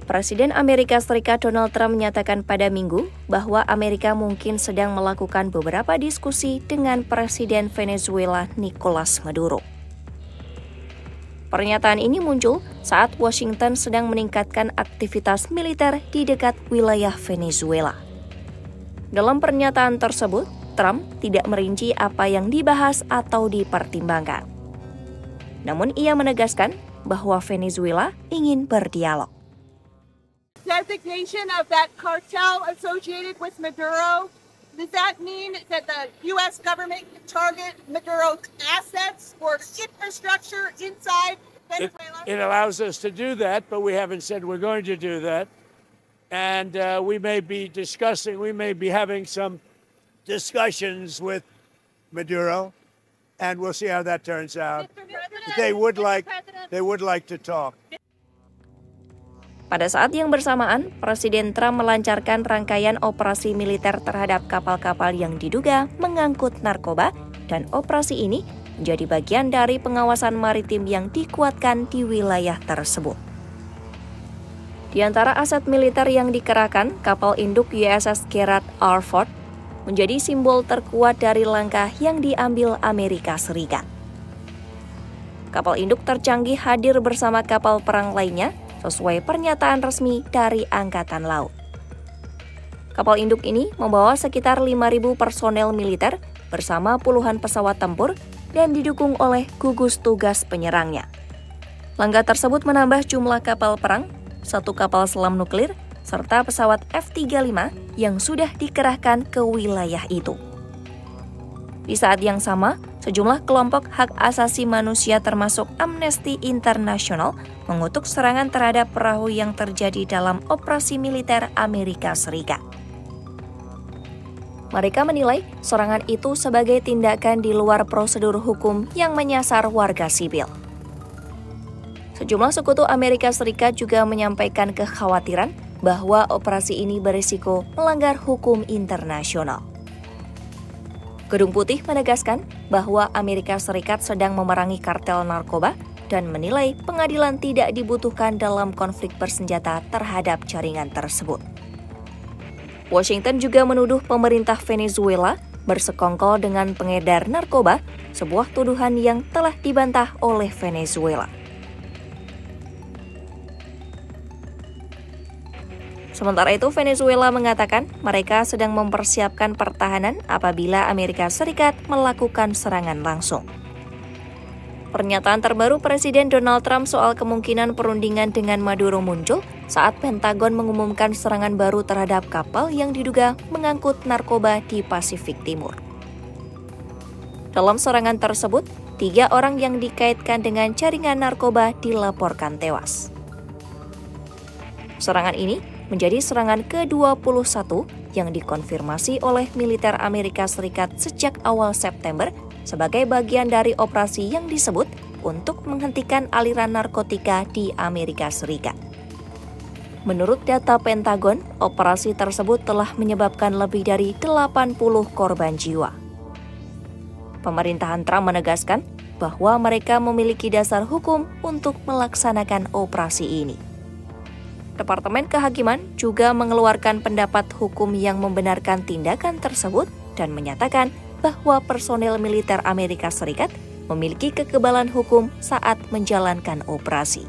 Presiden Amerika Serikat Donald Trump menyatakan pada Minggu bahwa Amerika mungkin sedang melakukan beberapa diskusi dengan Presiden Venezuela Nicolas Maduro. Pernyataan ini muncul saat Washington sedang meningkatkan aktivitas militer di dekat wilayah Venezuela. Dalam pernyataan tersebut, Trump tidak merinci apa yang dibahas atau dipertimbangkan. Namun ia menegaskan bahwa Venezuela ingin berdialog. Designation of that cartel associated with Maduro, does that mean that the U.S. government can target Maduro's assets or infrastructure inside Venezuela? It allows us to do that, but we haven't said we're going to do that. And we may be having some discussions with Maduro, and we'll see how that turns out. They would like to talk. Pada saat yang bersamaan, Presiden Trump melancarkan rangkaian operasi militer terhadap kapal-kapal yang diduga mengangkut narkoba, dan operasi ini menjadi bagian dari pengawasan maritim yang dikuatkan di wilayah tersebut. Di antara aset militer yang dikerahkan, kapal induk USS Gerald R. Ford menjadi simbol terkuat dari langkah yang diambil Amerika Serikat. Kapal induk tercanggih hadir bersama kapal perang lainnya, sesuai pernyataan resmi dari Angkatan Laut. Kapal induk ini membawa sekitar 5.000 personel militer bersama puluhan pesawat tempur dan didukung oleh gugus tugas penyerangnya. Langkah tersebut menambah jumlah kapal perang, 1 kapal selam nuklir, serta pesawat F-35 yang sudah dikerahkan ke wilayah itu. Di saat yang sama, sejumlah kelompok hak asasi manusia termasuk Amnesty International mengutuk serangan terhadap perahu yang terjadi dalam operasi militer Amerika Serikat. Mereka menilai serangan itu sebagai tindakan di luar prosedur hukum yang menyasar warga sipil. Sejumlah sekutu Amerika Serikat juga menyampaikan kekhawatiran bahwa operasi ini berisiko melanggar hukum internasional. Gedung Putih menegaskan bahwa Amerika Serikat sedang memerangi kartel narkoba dan menilai pengadilan tidak dibutuhkan dalam konflik bersenjata terhadap jaringan tersebut. Washington juga menuduh pemerintah Venezuela bersekongkol dengan pengedar narkoba, sebuah tuduhan yang telah dibantah oleh Venezuela. Sementara itu, Venezuela mengatakan mereka sedang mempersiapkan pertahanan apabila Amerika Serikat melakukan serangan langsung. Pernyataan terbaru Presiden Donald Trump soal kemungkinan perundingan dengan Maduro muncul saat Pentagon mengumumkan serangan baru terhadap kapal yang diduga mengangkut narkoba di Pasifik Timur. Dalam serangan tersebut, 3 orang yang dikaitkan dengan jaringan narkoba dilaporkan tewas. Serangan ini menjadi serangan ke-21 yang dikonfirmasi oleh militer Amerika Serikat sejak awal September sebagai bagian dari operasi yang disebut untuk menghentikan aliran narkotika di Amerika Serikat. Menurut data Pentagon, operasi tersebut telah menyebabkan lebih dari 80 korban jiwa. Pemerintahan Trump menegaskan bahwa mereka memiliki dasar hukum untuk melaksanakan operasi ini. Departemen Kehakiman juga mengeluarkan pendapat hukum yang membenarkan tindakan tersebut dan menyatakan bahwa personel militer Amerika Serikat memiliki kekebalan hukum saat menjalankan operasi.